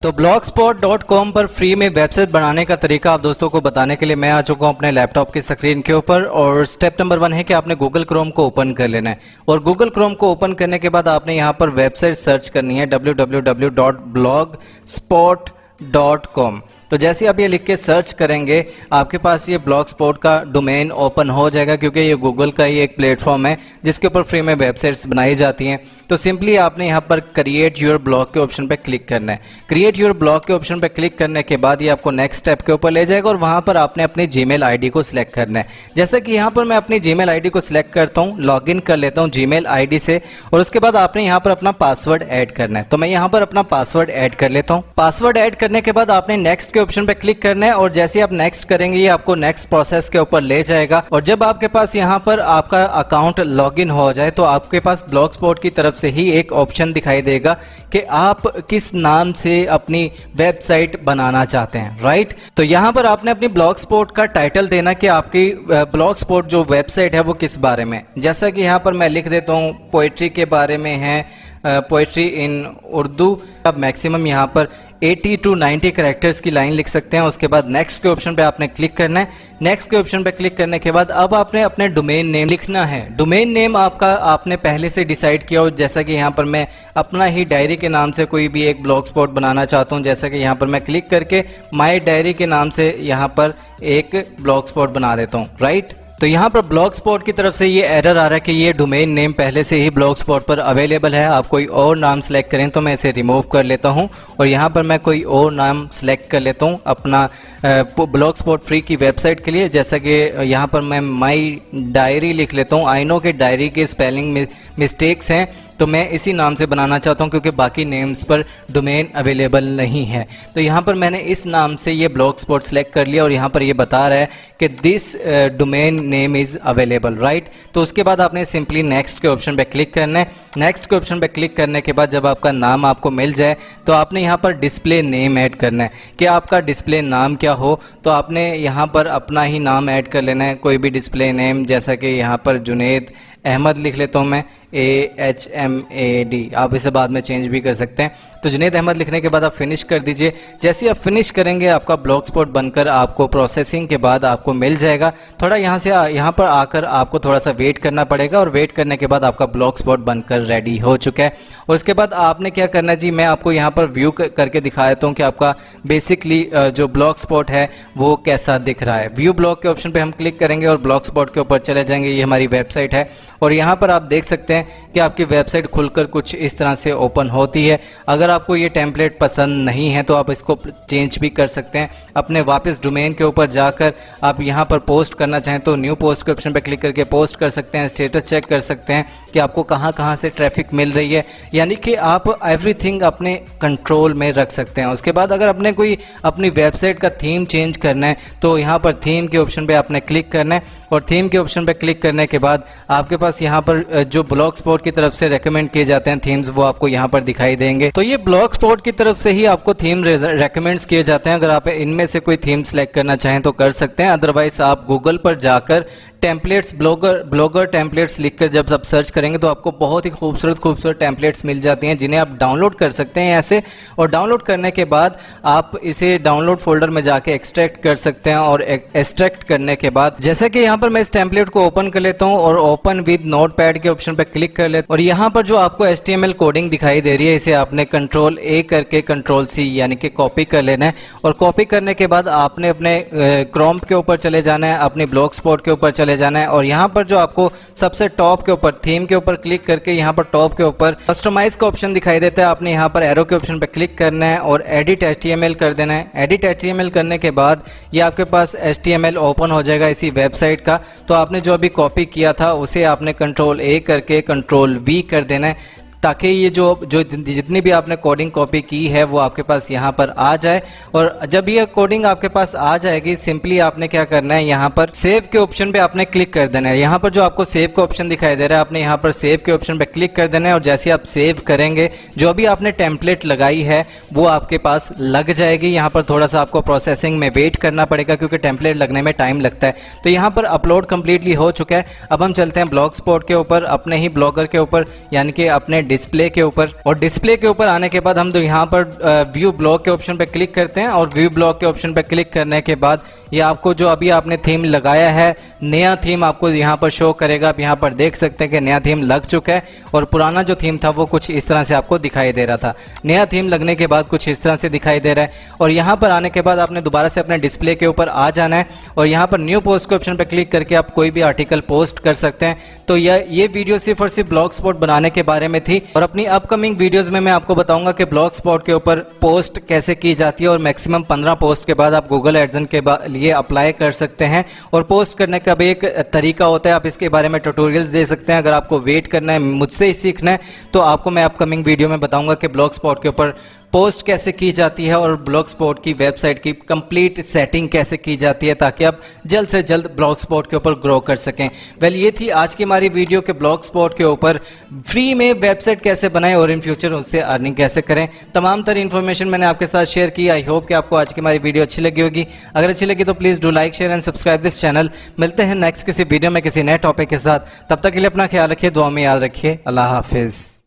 तो blogspot.com पर free में वेबसाइट बनाने का तरीका आप दोस्तों को बताने के लिए मैं आ चुका हूं अपने लैपटॉप की स्क्रीन के ऊपर। और स्टेप नंबर 1 है कि आपने गूगल क्रोम को ओपन कर लेना है और गूगल क्रोम को ओपन करने के बाद आपने यहां पर वेबसाइट सर्च करनी है www.blogspot.com। तो जैसे आप ये लिख के सर्च करेंगे आपके पास ये ब्लॉगस्पॉट का डोमेन ओपन हो जाएगा, क्योंकि ये गूगल का ही एक प्लेटफॉर्म है जिसके ऊपर फ्री में वेबसाइट्स बनाई जाती हैं। तो सिंपली आपने यहाँ पर क्रिएट योर ब्लॉग के ऑप्शन पे क्लिक करना है। क्रिएट योर ब्लॉग के ऑप्शन पे क्लिक करने के बाद ये आपको नेक्स्ट स्टेप के ऊपर ले जाएगा और वहाँ पर आपने अपनी जीमेल आईडी को सिलेक्ट करना है। जैसा कि यहाँ पर मैं अपनी जीमेल आईडी को सिलेक्ट करता हूँ, लॉगिन कर लेता हूँ जीमेल आईडी से और उसके बाद आपने यहाँ पर अपना पासवर्ड ऐड करना है। तो मैं यहाँ पर अपना पासवर्ड ऐड कर लेता हूँ। पासवर्ड ऐड करने के बाद आपने नेक्स्ट के ऑप्शन पे क्लिक करना है और जैसे आप नेक्स्ट करेंगे ये आपको नेक्स्ट प्रोसेस के ऊपर ले जाएगा। और जब आपके पास यहाँ पर आपका अकाउंट लॉगिन हो जाए तो आपके पास ब्लॉगस्पॉट की तरफ से ही एक ऑप्शन दिखाई देगा कि आप किस नाम से अपनी वेबसाइट बनाना चाहते हैं, राइट। तो यहाँ पर आपने अपनी ब्लॉगस्पॉट का टाइटल देना कि आपकी ब्लॉगस्पॉट जो वेबसाइट है वो किस बारे में। जैसा कि यहाँ पर मैं लिख देता हूँ पोइट्री के बारे में है, पोइट्री इन उर्दू। अब मैक्सिमम यहाँ पर 80 to 90 कैरेक्टर्स की लाइन लिख सकते हैं। उसके बाद नेक्स्ट के ऑप्शन पे आपने क्लिक करना है। नेक्स्ट के ऑप्शन पे क्लिक करने के बाद अब आपने अपने डोमेन नेम लिखना है। डोमेन नेम आपका आपने पहले से डिसाइड किया हो, जैसा कि यहाँ पर मैं अपना ही डायरी के नाम से कोई भी एक ब्लॉगस्पॉट बनाना चाहता हूँ। जैसा कि यहाँ पर मैं क्लिक करके माई डायरी के नाम से यहाँ पर एक ब्लॉगस्पॉट बना देता हूँ, राइट। तो यहाँ पर ब्लॉगस्पॉट की तरफ से ये एरर आ रहा है कि ये डोमेन नेम पहले से ही ब्लॉगस्पॉट पर अवेलेबल है, आप कोई और नाम सेलेक्ट करें। तो मैं इसे रिमूव कर लेता हूँ और यहाँ पर मैं कोई और नाम सेलेक्ट कर लेता हूँ अपना ब्लॉगस्पॉट फ्री की वेबसाइट के लिए। जैसा कि यहाँ पर मैं माई डायरी लिख लेता हूँ। आई नो कि डायरी के स्पेलिंग मिस्टेक्स हैं तो मैं इसी नाम से बनाना चाहता हूं क्योंकि बाकी नेम्स पर डोमेन अवेलेबल नहीं है। तो यहाँ पर मैंने इस नाम से ये ब्लॉगस्पॉट सेलेक्ट कर लिया और यहाँ पर ये बता रहा है कि this domain name is available, right. तो उसके बाद आपने सिंपली नेक्स्ट के ऑप्शन पे क्लिक करना है। नेक्स्ट के ऑप्शन पे क्लिक करने के बाद जब आपका नाम आपको मिल जाए तो आपने यहाँ पर डिस्प्ले नेम ऐड करना है कि आपका डिस्प्ले नाम क्या हो। तो आपने यहाँ पर अपना ही नाम ऐड कर लेना है, कोई भी डिस्प्ले नेम। जैसा कि यहाँ पर जुनेद अहमद लिख लेता हूँ मैं, AHMAD। आप इसे बाद में चेंज भी कर सकते हैं। तो जुनेद अहमद लिखने के बाद आप फिनिश कर दीजिए। जैसे ही आप फिनिश करेंगे आपका ब्लॉगस्पॉट बनकर आपको प्रोसेसिंग के बाद आपको मिल जाएगा। थोड़ा यहाँ पर आकर आपको थोड़ा सा वेट करना पड़ेगा और वेट करने के बाद आपका ब्लॉगस्पॉट बनकर रेडी हो चुका है। और उसके बाद आपने क्या करना है जी, मैं आपको यहाँ पर व्यू करके दिखा देता हूँ कि आपका बेसिकली जो ब्लॉगस्पॉट है वो कैसा दिख रहा है। व्यू ब्लॉग के ऑप्शन पे हम क्लिक करेंगे और ब्लॉगस्पॉट के ऊपर चले जाएंगे। ये हमारी वेबसाइट है और यहाँ पर आप देख सकते हैं कि आपकी वेबसाइट खुलकर कुछ इस तरह से ओपन होती है। अगर आपको ये टेम्पलेट पसंद नहीं है तो आप इसको चेंज भी कर सकते हैं। अपने वापस डोमेन के ऊपर जाकर आप यहाँ पर पोस्ट करना चाहें तो न्यू पोस्ट के ऑप्शन पर क्लिक करके पोस्ट कर सकते हैं। स्टेटस चेक कर सकते हैं कि आपको कहाँ से ट्रैफिक मिल रही है, यानी कि आप एवरीथिंग अपने कंट्रोल में रख सकते हैं। उसके बाद अगर आपने कोई अपनी वेबसाइट का थीम चेंज करना है तो यहाँ पर थीम के ऑप्शन पे आपने क्लिक करना है और थीम के ऑप्शन पे क्लिक करने के बाद आपके पास यहाँ पर जो ब्लॉगस्पॉट की तरफ से रेकमेंड किए जाते हैं थीम्स वो आपको यहाँ पर दिखाई देंगे। तो ये ब्लॉगस्पॉट की तरफ से ही आपको थीम रेकमेंड्स किए जाते हैं। अगर आप इनमें से कोई थीम सेलेक्ट करना चाहें तो कर सकते हैं, अदरवाइज आप गूगल पर जाकर टेम्पलेट्स ब्लॉगर टेम्पलेट्स लिखकर जब आप सर्च करेंगे तो आपको बहुत ही खूबसूरत टेम्पलेट्स मिल जाती हैं जिन्हें आप डाउनलोड कर सकते हैं ऐसे। और डाउनलोड करने के बाद आप इसे डाउनलोड फोल्डर में जाके एक्सट्रैक्ट कर सकते हैं और एक्सट्रैक्ट करने के बाद जैसा कि यहाँ पर मैं इस टेम्पलेट को ओपन कर लेता हूँ और ओपन विद नोटपैड के ऑप्शन पर क्लिक कर लेता हूँ। और यहाँ पर जो आपको HTML कोडिंग दिखाई दे रही है इसे आपने Ctrl+A करके Ctrl+C यानी कि कॉपी कर लेना है। और कॉपी करने के बाद आपने अपने क्रोम के ऊपर चले जाना है, अपने ब्लॉगस्पॉट के ऊपर चले जाना है और यहाँ पर जो आपको सबसे टॉप के ऊपर थीम के ऊपर क्लिक करके यहाँ पर टॉप के ऊपर कस्टमाइज का ऑप्शन दिखाई देता है। आपने यहाँ पर एरो के ऑप्शन पर क्लिक करना है और एडिट HTML कर देना है। एडिट HTML करने के बाद ये आपके पास HTML ओपन हो जाएगा इसी वेबसाइट का। तो आपने जो अभी कॉपी किया था उसे आपने Ctrl+A करके Ctrl+V कर देना है ताकि ये जो जितनी भी आपने कोडिंग कॉपी की है वो आपके पास यहाँ पर आ जाए। और जब ये कोडिंग आपके पास आ जाएगी सिंपली आपने क्या करना है, यहाँ पर सेव के ऑप्शन पे आपने क्लिक कर देना है। यहाँ पर जो आपको सेव का ऑप्शन दिखाई दे रहा है आपने यहाँ पर सेव के ऑप्शन पे क्लिक कर देना है और जैसे आप सेव करेंगे जो भी आपने टेम्पलेट लगाई है वो आपके पास लग जाएगी। यहाँ पर थोड़ा सा आपको प्रोसेसिंग में वेट करना पड़ेगा क्योंकि टेम्पलेट लगने में टाइम लगता है। तो यहाँ पर अपलोड कम्प्लीटली हो चुका है। अब हम चलते हैं ब्लॉगस्पॉट के ऊपर, अपने ही ब्लॉगर के ऊपर यानी कि अपने डिस्प्ले के ऊपर, और डिस्प्ले के ऊपर आने के बाद हम तो यहाँ पर व्यू ब्लॉग के ऑप्शन पे क्लिक करते हैं, और व्यू ब्लॉग के ऑप्शन पे क्लिक करने के बाद ये आपको जो अभी आपने थीम लगाया है नया थीम आपको यहाँ पर शो करेगा। आप यहाँ पर देख सकते हैं कि नया थीम लग चुका है, और पुराना जो थीम था वो कुछ इस तरह से आपको दिखाई दे रहा था। नया थीम लगने के बाद कुछ इस तरह से दिखाई दे रहा है, और यहाँ पर आने के बाद आपने दोबारा से अपने डिस्प्ले के ऊपर आ जाना है, और यहाँ पर न्यू पोस्ट के ऑप्शन पर क्लिक करके आप कोई भी आर्टिकल पोस्ट कर सकते हैं। तो ये वीडियो सिर्फ और सिर्फ ब्लॉग स्पॉट बनाने के बारे में थी, और अपनी अपकमिंग वीडियोस में मैं आपको बताऊंगा कि ब्लॉग स्पॉट के ऊपर पोस्ट कैसे की जाती है, और मैक्सिमम 15 पोस्ट के बाद आप गूगल एडसेंस के लिए अप्लाई कर सकते हैं। और पोस्ट करने का भी एक तरीका होता है, आप इसके बारे में ट्यूटोरियल्स दे सकते हैं। अगर आपको वेट करना है, मुझसे ही सीखना है, तो आपको मैं अपकमिंग वीडियो में बताऊंगा कि ब्लॉग स्पॉट के ऊपर पोस्ट कैसे की जाती है और ब्लॉग स्पॉट की वेबसाइट की कंप्लीट सेटिंग कैसे की जाती है, ताकि आप जल्द से जल्द ब्लॉग स्पॉट के ऊपर ग्रो कर सकें। वेल, ये थी आज की हमारी वीडियो के ब्लॉग स्पॉट के ऊपर फ्री में वेबसाइट कैसे बनाएं और इन फ्यूचर उससे अर्निंग कैसे करें। तमाम तरह इन्फॉर्मेशन मैंने आपके साथ शेयर की। आई होप कि आपको आज की हमारी वीडियो अच्छी लगी होगी। अगर अच्छी लगी तो please do like, share and subscribe this channel. मिलते हैं नेक्स्ट किसी वीडियो में किसी नए टॉपिक के साथ। तब तक के लिए अपना ख्याल रखिए, दुआ में याद रखिए। अल्लाह हाफिज़।